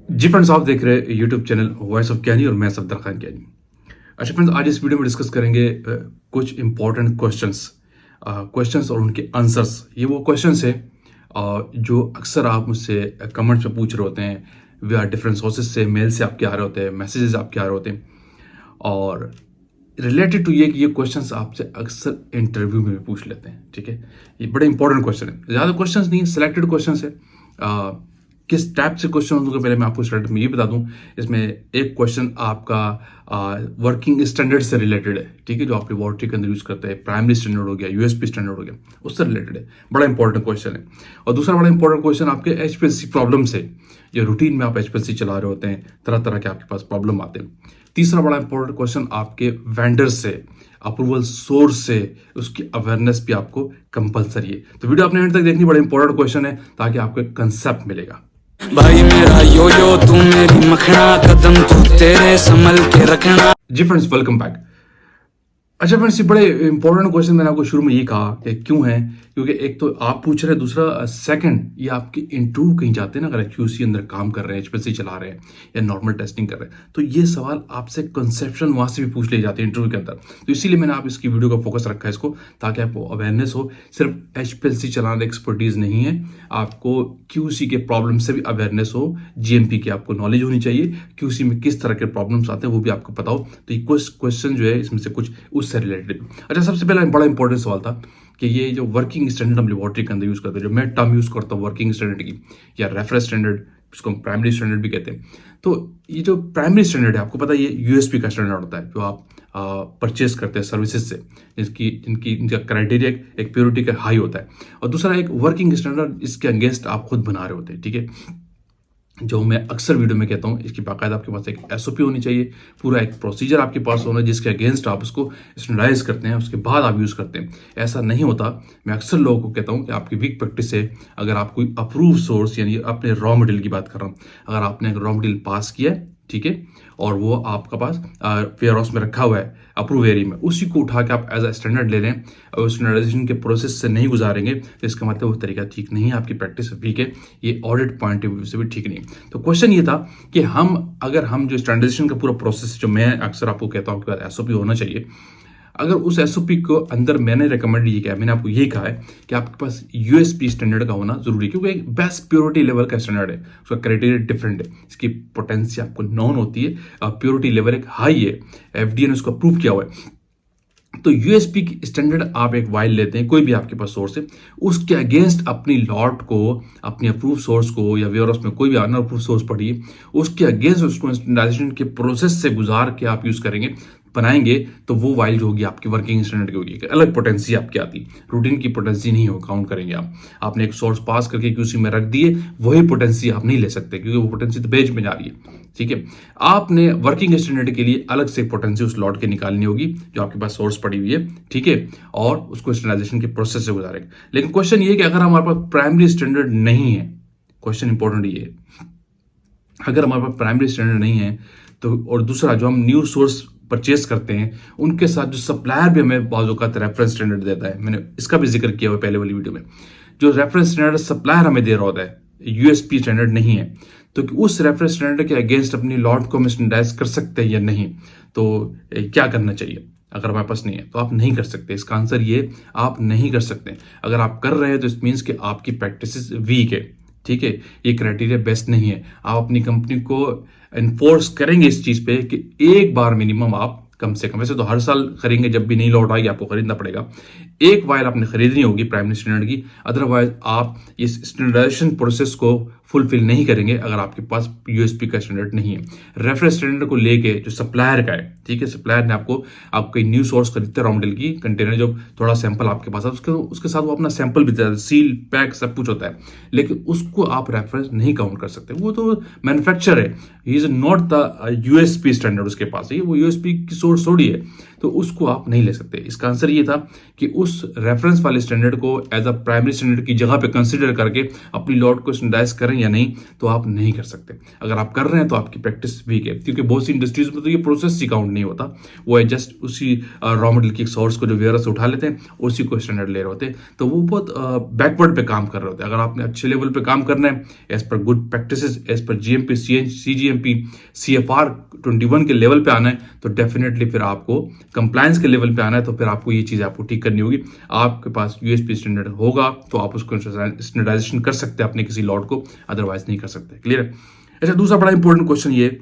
जी friends, आप देख रहे हैं यूट्यूब चैनल वॉइस ऑफ ज्ञानी और मैं सफदर खान ज्ञानी। अच्छा फ्रेंड्स, आज इस वीडियो में डिस्कस करेंगे कुछ इंपॉर्टेंट क्वेश्चंस और उनके आंसर्स। ये वो क्वेश्चंस है जो अक्सर आप मुझसे कमेंट्स में पूछ रहे होते हैं। वे आर डिफरेंट सोर्सेज से, मेल से आपके आ रहे होते हैं, मैसेजेस आपके आ रहे होते हैं। और रिलेटेड टू ये कि ये क्वेश्चंस आपसे अक्सर इंटरव्यू में भी पूछ लेते हैं। ठीक है, ये बड़े इंपॉर्टेंट क्वेश्चन है। ज़्यादा क्वेश्चंस नहीं है, सिलेक्टेड क्वेश्चंस है। किस टाइप से क्वेश्चन होंगे पहले मैं आपको स्टार्ट में ये बता दूं। इसमें एक क्वेश्चन आपका वर्किंग स्टैंडर्ड से रिलेटेड है। ठीक है, जो आप लेबोरेटरी के अंदर यूज करते हैं, प्राइमरी स्टैंडर्ड हो गया, यूएसपी स्टैंडर्ड हो गया, उससे रिलेटेड है। बड़ा इंपॉर्टेंट क्वेश्चन है। और दूसरा बड़ा इंपॉर्टेंट क्वेश्चन आपके एचपीएलसी प्रॉब्लम से, जो रूटीन में आप एचपीएलसी चला रहे होते हैं, तरह तरह के आपके पास प्रॉब्लम आते हैं। तीसरा बड़ा इंपॉर्टेंट क्वेश्चन आपके वेंडर से, अप्रूवल सोर्स से, उसकी अवेयरनेस भी आपको कंपलसरी है। तो वीडियो आपने एंड तक देखनी, बड़ा इंपॉर्टेंट क्वेश्चन है ताकि आपको एक कंसेप्ट मिलेगा। भाई मेरा यो तू मेरी मखना, कदम तू तेरे संभल के रखना। जी फ्रेंड्स, वेलकम बैक। अच्छा फ्रेंड्स, ये बड़े इंपॉर्टेंट क्वेश्चन मैंने आपको शुरू में ये कहा कि क्यों है, क्योंकि एक तो आप पूछ रहे हैं, दूसरा सेकंड ये आपके इंटरव्यू कहीं जाते हैं ना, अगर क्यूसी अंदर काम कर रहे हैं, एचपीएलसी चला रहे हैं या नॉर्मल टेस्टिंग कर रहे हैं, तो ये सवाल आपसे कंसेप्शन वहां से भी पूछ लिए जाते हैं इंटरव्यू के अंदर। तो इसीलिए मैंने आप इसकी वीडियो का फोकस रखा है इसको, ताकि आपको अवेयरनेस हो। सिर्फ एचपीएलसी चलाना एक्सपर्टीज नहीं है, आपको क्यूसी के प्रॉब्लम से भी अवेयरनेस हो, जीएमपी की आपको नॉलेज होनी चाहिए, क्यूसी में किस तरह के प्रॉब्लम्स आते हैं वो भी आपको पता हो। तो ये क्वेश्चन जो है इसमें से कुछ उससे रिलेटेड। अच्छा, सबसे पहला बड़ा इंपॉर्टेंट सवाल था कि ये जो वर्किंग स्टैंडर्ड हम लेबोरेटरी के अंदर यूज करते हैं, जो मैं टर्म यूज करता हूँ वर्किंग स्टैंडर्ड की, या रेफरेंस स्टैंडर्ड, जिसको हम प्राइमरी स्टैंडर्ड भी कहते हैं। तो ये जो प्राइमरी स्टैंडर्ड है, आपको पता है ये यूएसपी का स्टैंडर्ड होता है, जो आप परचेज करते हैं सर्विसेज से, इनका क्राइटेरिया एक प्योरिटी का हाई होता है। और दूसरा एक वर्किंग स्टैंडर्ड, इसके अगेंस्ट आप खुद बना रहे होते हैं। ठीक है, जो मैं अक्सर वीडियो में कहता हूँ, इसकी बाकायदा आपके पास एक एसओपी होनी चाहिए, पूरा एक प्रोसीजर आपके पास होना, जिसके अगेंस्ट आप उसको स्टैंडर्डाइज करते हैं, उसके बाद आप यूज़ करते हैं। ऐसा नहीं होता। मैं अक्सर लोगों को कहता हूँ कि आपकी वीक प्रैक्टिस है, अगर आप कोई अप्रूव सोर्स, यानी अपने रॉ मटेरियल की बात कर रहा हूँ, अगर आपने रॉ मटेरियल पास किया है, ठीक है, और वो आपका पास वेयर हाउस में रखा हुआ है अप्रूव एरिया में, उसी को उठा के आप एज अ स्टैंडर्ड ले रहे हैं और स्टैंडर्डाइजेशन के प्रोसेस से नहीं गुजारेंगे, तो इसका मतलब वो तरीका ठीक नहीं है, आपकी प्रैक्टिस वीक है, ये ऑडिट पॉइंट ऑफ व्यू से भी ठीक नहीं है। तो क्वेश्चन ये था कि अगर हम जो स्टैंडर्डाइजेशन का पूरा प्रोसेस, जो मैं अक्सर आपको कहता हूँ, आपके पास एसओपी होना चाहिए, अगर उस एसओपी को अंदर मैंने रिकमेंड ये किया, मैंने आपको ये कहा है कि आपके पास यूएसपी स्टैंडर्ड का होना जरूरी है, क्योंकि एक बेस्ट प्योरिटी लेवल का स्टैंडर्ड है, उसका क्राइटेरिया डिफरेंट है, इसकी पोटेंसी आपको नॉन होती है, प्योरिटी लेवल एक हाई है, एफडीए ने उसको अप्रूव किया हुआ है। तो यूएसपी की स्टैंडर्ड आप एक वाइल लेते हैं, कोई भी आपके पास सोर्स है, उसके अगेंस्ट अपनी लॉट को, अपने अप्रूव सोर्स को, या वेयर हाउस में कोई भी अनर अप्रूव सोर्स पढ़िए, उसके अगेंस्ट उसको स्टैंडर्डाइजेशन के प्रोसेस से गुजार के आप यूज करेंगे, बनाएंगे, तो वो वाइल जो होगी आपकी वर्किंग स्टैंडर्ड की होगी, अलग पोटेंसी आपकी आती, रूटीन की पोटेंसी नहीं हो काउंट करेंगे आप। आपने एक सोर्स पास करके क्यूसी में रख दिए, वही पोटेंसी आप नहीं ले सकते, क्योंकि वो पोटेंसी तो बेच में जा रही है। ठीक है, आपने वर्किंग स्टैंडर्ड के लिए अलग से पोटेंसी उस लॉट के निकालनी होगी जो आपके पास सोर्स पड़ी हुई है। ठीक है, और उसको स्टैंडर्डाइजेशन के प्रोसेस से गुजारेंगे। लेकिन क्वेश्चन ये है कि अगर हमारे पास प्राइमरी स्टैंडर्ड नहीं है, क्वेश्चन इंपॉर्टेंट ये है, अगर हमारे पास प्राइमरी स्टैंडर्ड नहीं है तो, और दूसरा जो हम न्यू सोर्स परचेस करते हैं, उनके साथ जो सप्लायर भी हमें बाजू का रेफरेंस स्टैंडर्ड देता है, मैंने इसका भी जिक्र किया हुआ पहले वाली वीडियो में, जो रेफरेंस स्टैंडर्ड सप्लायर हमें दे रहा होता है, यूएसपी स्टैंडर्ड नहीं है, तो उस रेफरेंस स्टैंडर्ड के अगेंस्ट अपनी लॉट को हम स्टैंडर्डाइज कर सकते हैं या नहीं, तो क्या करना चाहिए। अगर हमारे पास नहीं है तो आप नहीं कर सकते, इसका आंसर ये, आप नहीं कर सकते। अगर आप कर रहे हैं तो इट मीन्स कि आपकी प्रैक्टिस वीक है। ठीक है, ये क्राइटेरिया बेस्ट नहीं है। आप अपनी कंपनी को एनफोर्स करेंगे इस चीज पे कि एक बार मिनिमम आप कम से कम, वैसे तो हर साल खरीदेंगे, जब भी नई लॉट आएगी आपको खरीदना पड़ेगा, एक वायर आपने खरीदनी होगी प्राइमरी स्टैंडर्ड की, अदरवाइज आप इस स्टैंडर्डाइजेशन प्रोसेस को फुलफिल नहीं करेंगे अगर आपके पास यूएसपी का स्टैंडर्ड नहीं है। रेफरेंस स्टैंडर्ड को लेके जो सप्लायर का है, ठीक है, सप्लायर ने आपको न्यू सोर्स खरीदते रॉ मटेरियल की कंटेनर, जो थोड़ा सैंपल आपके पास है, उसके साथ वो अपना सैंपल भी देता है, सील पैक सब कुछ होता है, लेकिन उसको आप रेफरेंस नहीं काउंट कर सकते, वो तो मैन्युफैक्चर है, he is not the USP standard उसके पास है, वो यूएसपी की सोर्स थोड़ी है। तो उसको आप नहीं ले सकते। इसका आंसर ये था कि उस रेफरेंस वाले स्टैंडर्ड को एज अ प्राइमरी स्टैंडर्ड की जगह पे कंसिडर करके अपनी लॉट को स्टैंडर्डाइज करें या नहीं, तो आप नहीं कर सकते। अगर आप कर रहे हैं तो आपकी प्रैक्टिस वीक है, क्योंकि बहुत सी इंडस्ट्रीज में तो ये प्रोसेस ही काउंट नहीं होता, वो है जस्ट उसी रॉ मटेरियल की सोर्स को जो वेयर से उठा लेते हैं उसी को स्टैंडर्ड ले रहे होते हैं, तो वो बहुत बैकवर्ड पे काम कर रहे होते हैं। अगर आपने अच्छे लेवल पे काम करना है as per good practices, as per GMP, cGMP, CFR 21 के लेवल पे आना है, तो डेफिनेटली फिर आपको कंप्लायंस के लेवल पे आना है, तो फिर आपको ये चीज़ आपको ठीक करनी होगी। आपके पास यूएसपी स्टैंडर्ड होगा तो आप उसको स्टैंडर्डाइजेशन कर सकते हैं अपने किसी लॉट को, अदरवाइज नहीं कर सकते। क्लियर है? अच्छा, दूसरा बड़ा इंपॉर्टेंट क्वेश्चन ये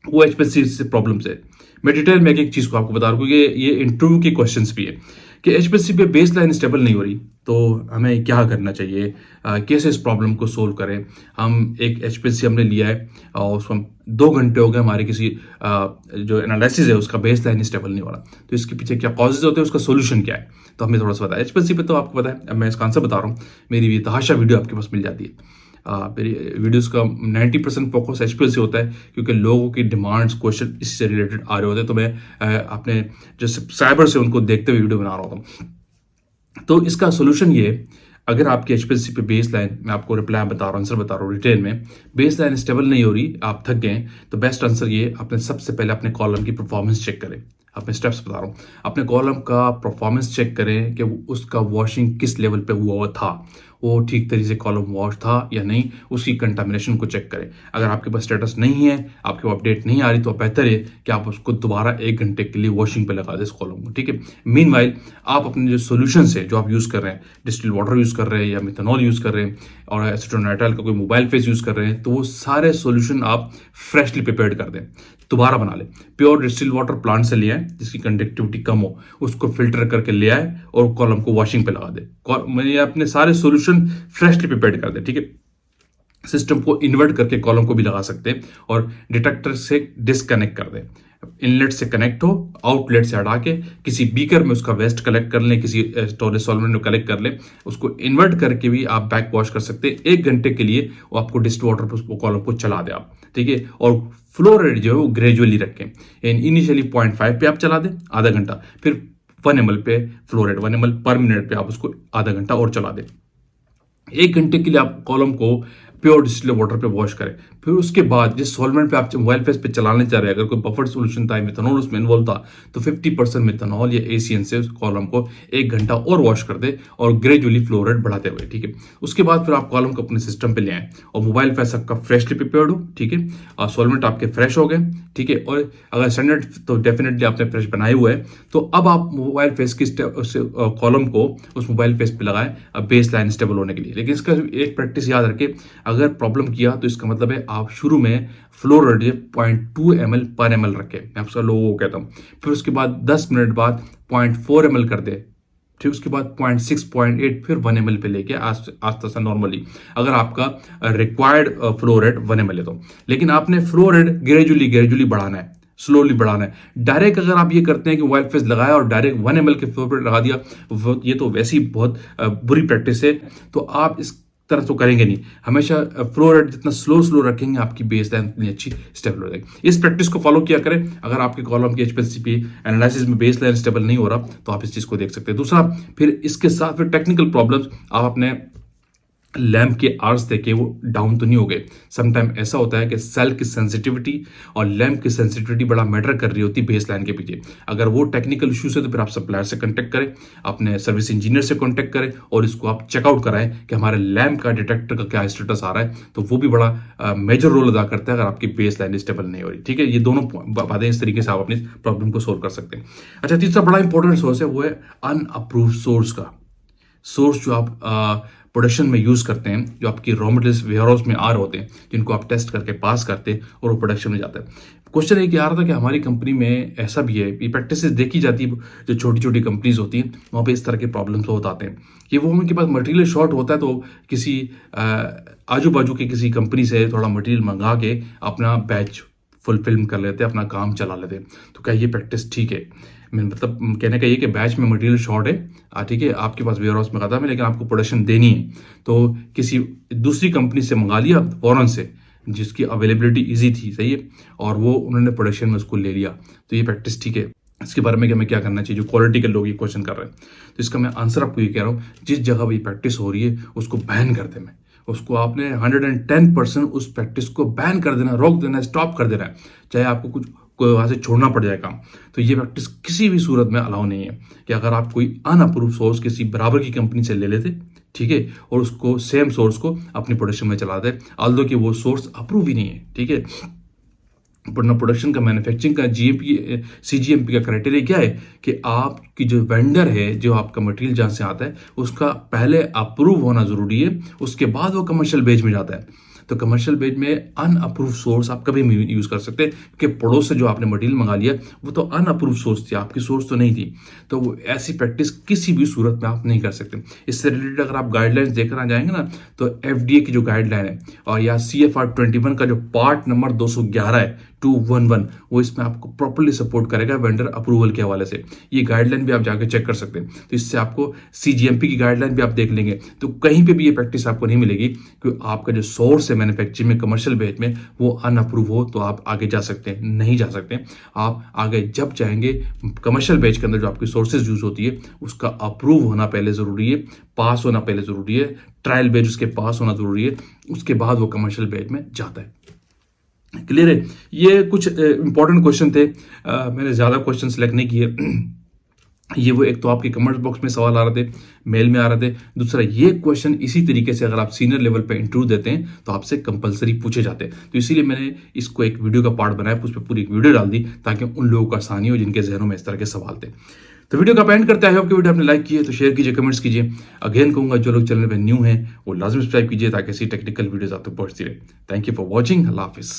वो एचपीएससी से प्रॉब्लम्स है। मैं डिटेल में एक चीज को आपको बता रहा हूँ, क्योंकि ये इंटरव्यू के क्वेश्चंस भी है कि एचपीएससी पे बेस लाइन स्टेबल नहीं हो रही, तो हमें क्या करना चाहिए, कैसे इस प्रॉब्लम को सोल्व करें। हम एक एचपीएससी हमने लिया है और उसमें 2 घंटे हो गए, हमारे किसी जो एनालिसिस है उसका बेस लाइन स्टेबल नहीं हो रहा, तो इसके पीछे क्या कॉजेज होते हैं, उसका सोल्यूशन क्या है, तो हमें थोड़ा सा बताया। एचपीएससी पे तो आपको पता है, अब मैं इसका आंसर बता रहा हूँ। मेरी भी तहाशा वीडियो आपके पास मिल जाती है। मेरी वीडियोस का 90% फोकस एचपीएल से होता है, क्योंकि लोगों की डिमांड्स क्वेश्चन इससे रिलेटेड आ रहे होते हैं, तो मैं अपने जो सब्सक्राइबर से उनको देखते हुए वीडियो बना रहा होता हूँ। तो इसका सोल्यूशन ये, अगर आपकी एचपीएलसी पे बेस लाइन, मैं आपको रिप्लाई बता रहा हूँ, आंसर बता रहा हूँ डिटेल में, बेस लाइन स्टेबल नहीं हो रही, आप थक गए, तो बेस्ट आंसर ये, आपने सबसे पहले अपने कॉलम की परफॉर्मेंस चेक करें। अपने स्टेप्स बता रहा हूँ, अपने कॉलम का परफॉर्मेंस चेक करें कि उसका वॉशिंग किस लेवल पे हुआ था, वो ठीक तरीके से कॉलम वॉश था या नहीं, उसकी कंटामिनेशन को चेक करें। अगर आपके पास स्टेटस नहीं है, आपके पास अपडेट नहीं आ रही, तो बेहतर है कि आप उसको दोबारा 1 घंटे के लिए वॉशिंग पे लगा दें इस कॉलम को। ठीक है, मीनवाइल आप अपने जो सोल्यूशन है जो आप यूज़ कर रहे हैं, डिस्टिल वाटर यूज़ कर रहे हैं या मिथेनॉल यूज़ कर रहे हैं और एसीटोनाइट्राइल का कोई मोबाइल फेस यूज़ कर रहे हैं, तो वो सारे सोल्यूशन आप फ्रेशली प्रिपेयर्ड कर दें, दोबारा बना लें। प्योर डिस्टिल वाटर प्लांट से ले आए जिसकी कंडक्टिविटी कम हो, उसको फिल्टर करके ले आए और कॉलम को वॉशिंग पे लगा दे। मैंने अपने सारे सॉल्यूशन फ्रेशली प्रिपेयर्ड कर दे। ठीक है, सिस्टम को इन्वर्ट करके कॉलम को भी लगा सकते हैं और डिटेक्टर से डिस्कनेक्ट कर दें। इनलेट से कनेक्ट हो, आउटलेट से हटा के किसी बीकर में उसका वेस्ट कलेक्ट कर लें, किसी स्टोरेज सॉल्वेंट में कलेक्ट कर लें, उसको इन्वर्ट करके भी आप बैक वॉश कर सकते हैं। 1 घंटे के लिए वो आपको डिस्ट वाटर पर उसको कॉलम को चला दे आप। ठीक है, और फ्लो रेट जो है वो ग्रेजुअली रखें। इनिशियली 0.5 पे आप चला दें आधा घंटा, फिर 1 ml पे फ्लो रेट 1 ml पर मिनट पे आप उसको आधा घंटा और चला दें। 1 घंटे के लिए आप कॉलम को प्योर डिस्टिल वाटर पे वॉश करें। फिर उसके बाद जिस सॉल्वेंट पे आप मोबाइल फेस पे चलाने जा रहे हैं, अगर कोई बफर सोल्यूशन था, मिथेनॉल उसमें इन्वॉल्व था, तो 50% मिथेनॉल या एसीएन से उस कॉलम को 1 घंटा और वॉश कर दे और ग्रेजुअली फ्लो रेट बढ़ाते हुए। ठीक है, उसके बाद फिर आप कॉलम को अपने सिस्टम पे ले आए और मोबाइल फेस आपका फ्रेशली प्रिपेयर्ड हो। ठीक है, और सॉल्वेंट आपके फ्रेश हो गए। ठीक है, और अगर स्टैंडर्ड तो डेफिनेटली आपने फ्रेश बनाए हुए है, तो अब आप मोबाइल फेस की कॉलम को उस मोबाइल फेस पे लगाएं बेस लाइन स्टेबल होने के लिए। लेकिन इसका एक प्रैक्टिस याद रखें, अगर प्रॉब्लम किया तो इसका मतलब है आप शुरू में फ्लो रेट 0.2 ml पर ml रखें। मैं आपसे लोगों को कहता हूँ, फिर उसके बाद 10 मिनट बाद 0.4 ml कर दे, ठीक, उसके बाद 0.6, 0.8, फिर 1 ml पे लेके आस्ते से नॉर्मली, अगर आपका रिक्वायर्ड फ्लो रेट 1 ml है तो। लेकिन आपने फ्लो रेट ग्रेजुअली बढ़ाना है, स्लोली बढ़ाना है। डायरेक्ट अगर आप ये करते हैं कि मोबाइल फेस लगाया और डायरेक्ट 1 ml के फ्लो रेट लगा दिया, ये तो वैसे ही बहुत बुरी प्रैक्टिस है, तो आप इस तरह तो करेंगे नहीं। हमेशा फ्लो रेट जितना स्लो रखेंगे, आपकी बेस लाइन उतनी अच्छी स्टेबल हो जाएगी। इस प्रैक्टिस को फॉलो किया करें। अगर आपके कॉलम की एचपीएलसी पे एनालिसिस में बेस लाइन स्टेबल नहीं हो रहा, तो आप इस चीज को देख सकते हैं। दूसरा, फिर इसके साथ फिर टेक्निकल प्रॉब्लम्स, आप अपने लैम्प के आर्स देखे वो डाउन तो नहीं हो गए। समटाइम ऐसा होता है कि सेल की सेंसिटिविटी और लैम्प की सेंसिटिविटी बड़ा मैटर कर रही होती है बेस लाइन के पीछे। अगर वो टेक्निकल इश्यूज है तो फिर आप सप्लायर से कांटेक्ट करें, अपने सर्विस इंजीनियर से कांटेक्ट करें और इसको आप चेकआउट कराएं कि हमारे लैम्प का डिटेक्टर का क्या स्टेटस आ रहा है। तो वो भी बड़ा मेजर रोल अदा करता है अगर आपकी बेस लाइन स्टेबल नहीं हो रही। ठीक है, ये दोनों बातें इस तरीके से आप अपनी प्रॉब्लम को सोल्व कर सकते हैं। अच्छा, तीसरा बड़ा इंपॉर्टेंट सोर्स है वो है अनअप्रूव्ड सोर्स का। सोर्स जो आप प्रोडक्शन में यूज करते हैं, जो आपकी रॉ मटेरियल्स वेयरहाउस में आ रहे होते हैं, जिनको आप टेस्ट करके पास करते हैं और वो प्रोडक्शन में जाता है। क्वेश्चन एक आ रहा था कि हमारी कंपनी में ऐसा भी है, ये प्रैक्टिस देखी जाती है, जो छोटी छोटी कंपनीज होती हैं वहाँ पे इस तरह के प्रॉब्लम्स बहुत आते हैं कि वो उनके पास मटेरियल शॉर्ट होता है, तो किसी आजू बाजू की किसी कंपनी से थोड़ा मटेरियल मंगा के अपना बैच फुलफिल कर लेते हैं, अपना काम चला लेते हैं। तो क्या ये प्रैक्टिस ठीक है? मतलब कहने का ये कि बैच में मटेरियल शॉर्ट है, ठीक है, आपके पास वेयरहाउस में खत्म है, लेकिन आपको प्रोडक्शन देनी है, तो किसी दूसरी कंपनी से मंगा लिया फौरन से, जिसकी अवेलेबिलिटी इजी थी, सही है, और वो उन्होंने प्रोडक्शन में उसको ले लिया, तो ये प्रैक्टिस ठीक है? इसके बारे में कि हमें क्या करना चाहिए, जो क्वालिटी के लोग ये क्वेश्चन कर रहे हैं। तो इसका मैं आंसर आपको ये कह रहा हूँ, जिस जगह भी प्रैक्टिस हो रही है उसको बैन कर देना, उसको आपने 110% उस प्रैक्टिस को बैन कर देना, रोक देना, स्टॉप कर देना है, चाहे आपको कुछ वहाँ से छोड़ना पड़ जाए काम। तो ये प्रैक्टिस किसी भी सूरत में अलाउ नहीं है कि अगर आप कोई अनअप्रूव सोर्स किसी बराबर की कंपनी से ले लेते, ठीक है, और उसको सेम सोर्स को अपनी प्रोडक्शन में चला दे, ऑल्दो कि वो सोर्स अप्रूव ही नहीं है, ठीक है। प्रोडक्शन का, मैन्युफैक्चरिंग का जीएमपी सीजीएमपी का क्राइटेरिया क्या है कि आपकी जो वेंडर है, जो आपका मटेरियल जहाँ से आता है, उसका पहले अप्रूव होना जरूरी है, उसके बाद वो कमर्शियल बेच में जाता है। तो कमर्शियल बेच में अनअप्रूव सोर्स आप कभी नहीं यूज कर सकते, क्योंकि पड़ोस से जो आपने मटेरियल मंगा लिया वो तो अनअप्रूव सोर्स थी, आपकी सोर्स तो नहीं थी। तो वो ऐसी प्रैक्टिस किसी भी सूरत में आप नहीं कर सकते। इससे रिलेटेड अगर आप गाइडलाइंस देखना जाएंगे ना, तो एफडीए की जो गाइडलाइन है और या CFR 21 का जो पार्ट नंबर 211 है 211, वो इसमें आपको प्रॉपर्ली सपोर्ट करेगा वेंडर अप्रूवल के हवाले से। ये गाइडलाइन भी आप जाके चेक कर सकते हैं। तो इससे आपको सीजीएमपी की गाइडलाइन भी आप देख लेंगे, तो कहीं पे भी ये प्रैक्टिस आपको नहीं मिलेगी कि आपका जो सोर्स है मैन्युफैक्चरिंग में, कमर्शियल बेच में, वो अनअप्रूव हो तो आप आगे जा सकते हैं, नहीं जा सकते। आप आगे जब चाहेंगे, कमर्शियल बेच के अंदर जो आपकी सोर्सेज यूज होती है उसका अप्रूव होना पहले जरूरी है, पास होना पहले जरूरी है, ट्रायल बेच उसके पास होना जरूरी है, उसके बाद वो कमर्शियल बेच में जाता है। क्लियर है? ये कुछ इंपॉर्टेंट क्वेश्चन थे, मैंने ज़्यादा क्वेश्चन सेलेक्ट नहीं किए। ये वो एक तो आपके कमेंट बॉक्स में सवाल आ रहे थे, मेल में आ रहे थे। दूसरा ये क्वेश्चन इसी तरीके से अगर आप सीनियर लेवल पे इंटरव्यू देते हैं तो आपसे कंपलसरी पूछे जाते हैं। तो इसीलिए मैंने इसको एक वीडियो का पार्ट बनाया, उस पर पूरी एक वीडियो डाल दी ताकि उन लोगों को आसानी हो जिनके जहनों में इस तरह के सवाल थे। तो वीडियो का एंड करते हैं। आपकी वीडियो आपने लाइक की है तो शेयर कीजिए, कमेंट्स कीजिए। अगेन कहूंगा, जो लोग चैनल पे न्यू हैं वो लाजमी सब्सक्राइब कीजिए ताकि ऐसी टेक्निकल वीडियोस आप तक पहुंचती रहे। Thank you for watching. अल्लाह हाफिज़।